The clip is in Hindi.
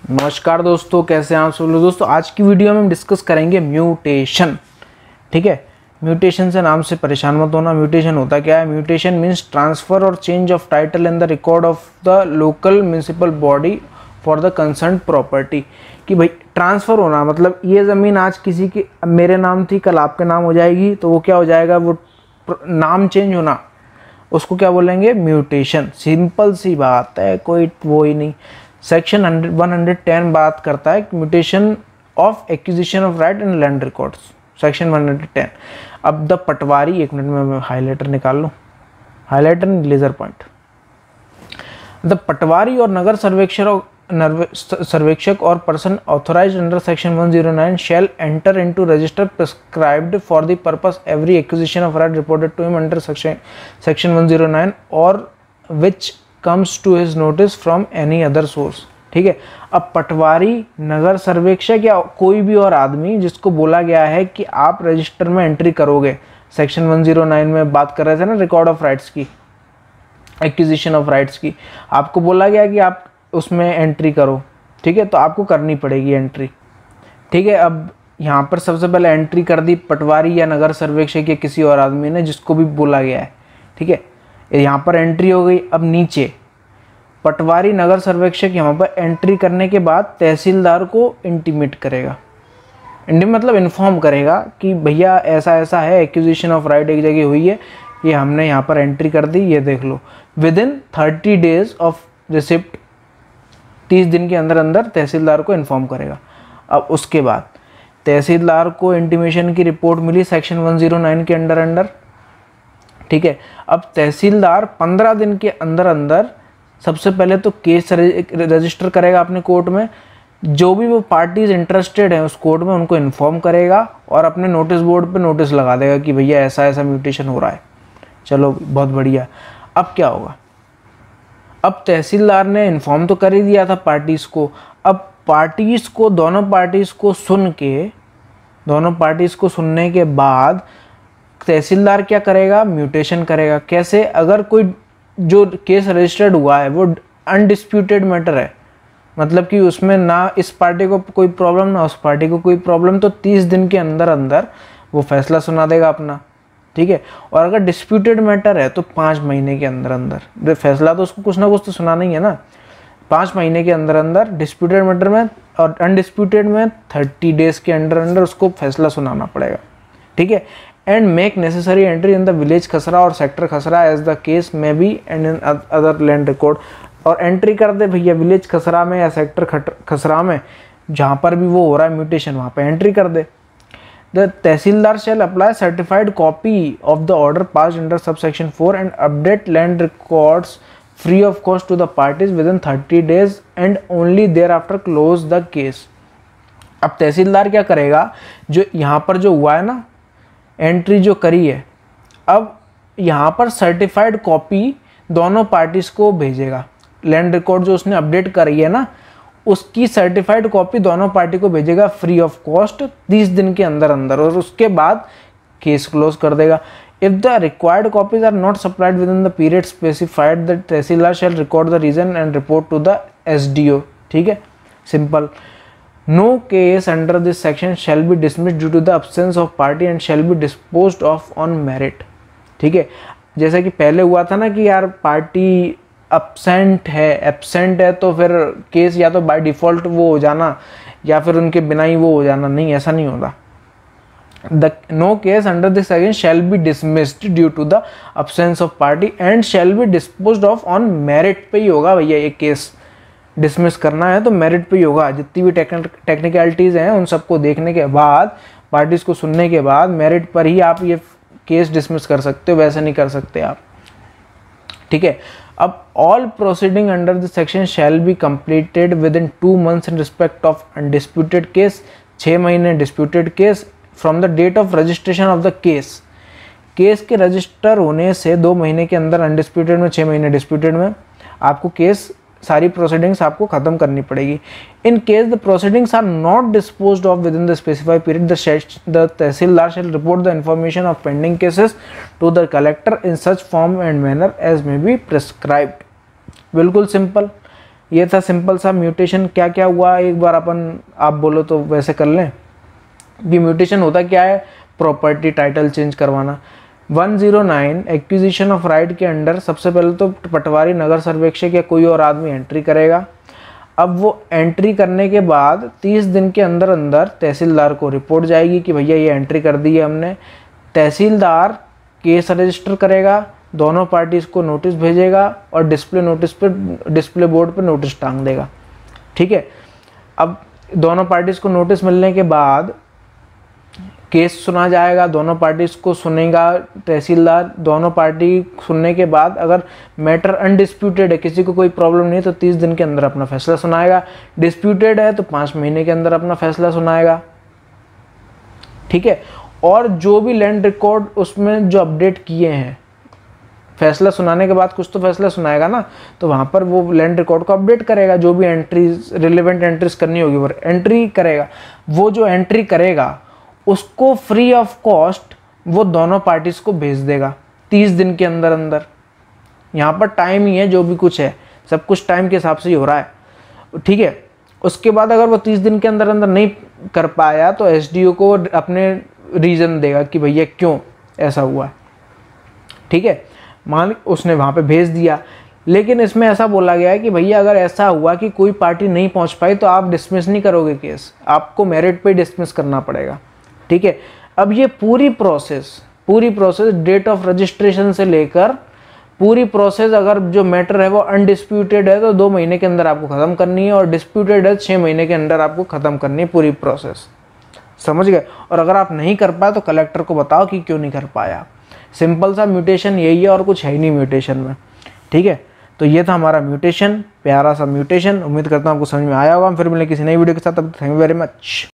नमस्कार दोस्तों, कैसे हैं आप सब लोग। दोस्तों आज की वीडियो में हम डिस्कस करेंगे म्यूटेशन। ठीक है, म्यूटेशन से नाम से परेशान मत होना। म्यूटेशन होता क्या है? म्यूटेशन मीन्स ट्रांसफर और change of title in the record of the local municipal body for the concern property. कि भाई ट्रांसफ़र होना मतलब ये ज़मीन आज किसी की मेरे नाम थी, कल आपके नाम हो जाएगी, तो वो क्या हो जाएगा, वो नाम चेंज होना, उसको क्या बोलेंगे? म्यूटेशन। सिंपल सी बात है, कोई वो ही नहीं। सेक्शन 110 बात करता है mutation of acquisition of right in land records, section 110। अब द पटवारी, एक मिनट में मैं हाईलाइटर निकाल लूँ, हाईलाइटर लेजर पॉइंट। द पटवारी और नगर सर्वेक्षक और person authorized under section 109 shall enter into register prescribed for the purpose every acquisition of right reported to him under section 109 or which comes to his notice from any other source। ठीक है, अब पटवारी, नगर सर्वेक्षक या कोई भी और आदमी जिसको बोला गया है कि आप रजिस्टर में एंट्री करोगे, सेक्शन 109 में बात कर रहे थे ना रिकॉर्ड ऑफ राइट्स की, एक्विजिशन ऑफ राइट्स की, आपको बोला गया कि आप उसमें एंट्री करो। ठीक है, तो आपको करनी पड़ेगी एंट्री। ठीक है, अब यहाँ पर सबसे पहले एंट्री कर दी पटवारी या नगर सर्वेक्षक या किसी और आदमी ने, जिसको भी बोला गया है। ठीक है, यहाँ पर एंट्री हो गई। अब नीचे पटवारी, नगर सर्वेक्षक यहाँ पर एंट्री करने के बाद तहसीलदार को इंटीमेट करेगा। मतलब इन्फॉर्म करेगा कि भैया ऐसा ऐसा है, एक्विजिशन ऑफ राइट एक जगह हुई है, ये हमने यहाँ पर एंट्री कर दी, ये देख लो। विदिन 30 डेज ऑफ रिसिप्ट, 30 दिन के अंदर अंदर तहसीलदार को इन्फॉर्म करेगा। अब उसके बाद तहसीलदार को इंटीमेशन की रिपोर्ट मिली सेक्शन 109 के अंडर। ठीक है, अब तहसीलदार 15 दिन के अंदर अंदर सबसे पहले तो केस रजिस्टर करेगा अपने कोर्ट में। जो भी वो पार्टीज इंटरेस्टेड हैं उस कोर्ट में, उनको इन्फॉर्म करेगा और अपने नोटिस बोर्ड पे नोटिस लगा देगा कि भैया ऐसा ऐसा म्यूटेशन हो रहा है। चलो बहुत बढ़िया। अब क्या होगा? अब तहसीलदार ने इन्फॉर्म तो कर ही दिया था पार्टीज़ को। अब पार्टीज़ को, दोनों पार्टीज़ को सुनने के बाद तहसीलदार क्या करेगा? म्यूटेशन करेगा। कैसे? अगर कोई जो केस रजिस्टर्ड हुआ है वो अनडिस्प्यूटेड मैटर है, मतलब कि उसमें ना इस पार्टी को कोई प्रॉब्लम ना उस पार्टी को कोई प्रॉब्लम, तो 30 दिन के अंदर अंदर वो फैसला सुना देगा अपना। ठीक है, और अगर डिस्प्यूटेड मैटर है तो 5 महीने के अंदर अंदर फैसला, तो उसको कुछ ना कुछ तो सुनाना ही है ना। 5 महीने के अंदर अंदर डिस्प्यूटेड मैटर में, और अनडिस्प्यूटेड में 30 डेज के अंदर अंदर उसको फैसला सुनाना पड़ेगा। ठीक है, and make necessary entry in the village khasra और sector khasra as the case may be and in other land record. और एंट्री कर दे भैया विलेज खसरा में या सेक्टर खसरा में, जहाँ पर भी वो हो रहा है म्यूटेशन, वहाँ पर एंट्री कर दे। The Tehsildar shall apply certified copy of the order passed under subsection 4 and update land records free of cost to the parties within 30 days and only thereafter close the case। अब तहसीलदार क्या करेगा? जो यहाँ पर जो हुआ है ना, एंट्री जो करी है, अब यहाँ पर सर्टिफाइड कॉपी दोनों पार्टीज को भेजेगा। लैंड रिकॉर्ड जो उसने अपडेट करी है ना, उसकी सर्टिफाइड कॉपी दोनों पार्टी को भेजेगा फ्री ऑफ कॉस्ट 30 दिन के अंदर अंदर, और उसके बाद केस क्लोज कर देगा। If the required copies are not supplied within the period specified, the tahsildar shall record the reason and report to the SDO। ठीक है, simple. No case under this section shall be dismissed due to the absence of party and shall be disposed of on merit. ठीक है, जैसे कि पहले हुआ था ना कि यार पार्टी एब्सेंट है तो फिर केस या तो बाय डिफ़ॉल्ट वो हो जाना या फिर उनके बिना ही वो हो जाना। नहीं, ऐसा नहीं होता। The no case under this section shall be dismissed due to the absence of party and shall be disposed of on merit पे ही होगा। भैया ये केस डिसमिस करना है तो मेरिट पे ही होगा। जितनी भी टेक्निकलिटीज़ हैं उन सबको देखने के बाद, पार्टीज़ को सुनने के बाद, मेरिट पर ही आप ये केस डिसमिस कर सकते हो, वैसे नहीं कर सकते आप। ठीक है, अब all proceeding under the section shall be completed within 2 months in respect of undisputed case, 6 महीने disputed case from the date of registration of the case. Case के रजिस्टर होने से 2 महीने के अंदर अनडिस्प्यूटेड में, 6 महीने डिस्प्यूटेड में आपको केस, सारी प्रोसीडिंग्स आपको खत्म करनी पड़ेगी। In case the proceedings are not disposed of within the specified period, the tahsildar shall report the information of pending cases to the collector in such form and manner as may be prescribed. बिल्कुल सिंपल। ये था सिंपल सा म्यूटेशन। क्या क्या हुआ एक बार अपन आप बोलो तो वैसे कर लें कि म्यूटेशन होता क्या है, प्रॉपर्टी टाइटल चेंज करवाना। 109 एक्विजिशन ऑफ राइट के अंडर सबसे पहले तो पटवारी, नगर सर्वेक्षक या कोई और आदमी एंट्री करेगा। अब वो एंट्री करने के बाद 30 दिन के अंदर अंदर तहसीलदार को रिपोर्ट जाएगी कि भैया ये एंट्री कर दी है हमने। तहसीलदार केस रजिस्टर करेगा, दोनों पार्टीज को नोटिस भेजेगा और डिस्प्ले बोर्ड पे नोटिस टांग देगा। ठीक है, अब दोनों पार्टीज को नोटिस मिलने के बाद केस सुना जाएगा, दोनों पार्टीज को सुनेगा तहसीलदार। दोनों पार्टी सुनने के बाद अगर मैटर अनडिस्प्यूटेड है, किसी को कोई प्रॉब्लम नहीं है, तो 30 दिन के अंदर अपना फैसला सुनाएगा। डिस्प्यूटेड है तो 5 महीने के अंदर अपना फैसला सुनाएगा। ठीक है, और जो भी लैंड रिकॉर्ड उसमें जो अपडेट किए हैं, फैसला सुनाने के बाद कुछ तो फैसला सुनाएगा ना, तो वहाँ पर वो लैंड रिकॉर्ड को अपडेट करेगा। जो भी एंट्रीज, रिलेवेंट एंट्रीज करनी होगी वो एंट्री करेगा। वो जो एंट्री करेगा उसको फ्री ऑफ कॉस्ट वो दोनों पार्टीज को भेज देगा 30 दिन के अंदर अंदर। यहाँ पर टाइम ही है, जो भी कुछ है सब कुछ टाइम के हिसाब से ही हो रहा है। ठीक है, उसके बाद अगर वो 30 दिन के अंदर अंदर नहीं कर पाया तो एसडीओ को अपने रीज़न देगा कि भैया क्यों ऐसा हुआ। ठीक है, मान उसने वहाँ पे भेज दिया, लेकिन इसमें ऐसा बोला गया है कि भैया अगर ऐसा हुआ कि कोई पार्टी नहीं पहुँच पाई तो आप डिसमिस नहीं करोगे केस, आपको मेरिट पे डिसमिस करना पड़ेगा। ठीक है, अब ये पूरी प्रोसेस डेट ऑफ रजिस्ट्रेशन से लेकर पूरी प्रोसेस, अगर जो मैटर है वो अनडिस्प्यूटेड है तो 2 महीने के अंदर आपको ख़त्म करनी है, और डिस्प्यूटेड है 6 महीने के अंदर आपको ख़त्म करनी है पूरी प्रोसेस। समझ गए? और अगर आप नहीं कर पाए तो कलेक्टर को बताओ कि क्यों नहीं कर पाया। सिंपल सा म्यूटेशन यही है, और कुछ है ही नहीं म्यूटेशन में। ठीक है, तो ये था हमारा म्यूटेशन, प्यारा सा म्यूटेशन। उम्मीद करता हूँ आपको समझ में आया होगा। हम फिर मिलेंगे किसी नई वीडियो के साथ। तब तक थैंक यू वेरी मच।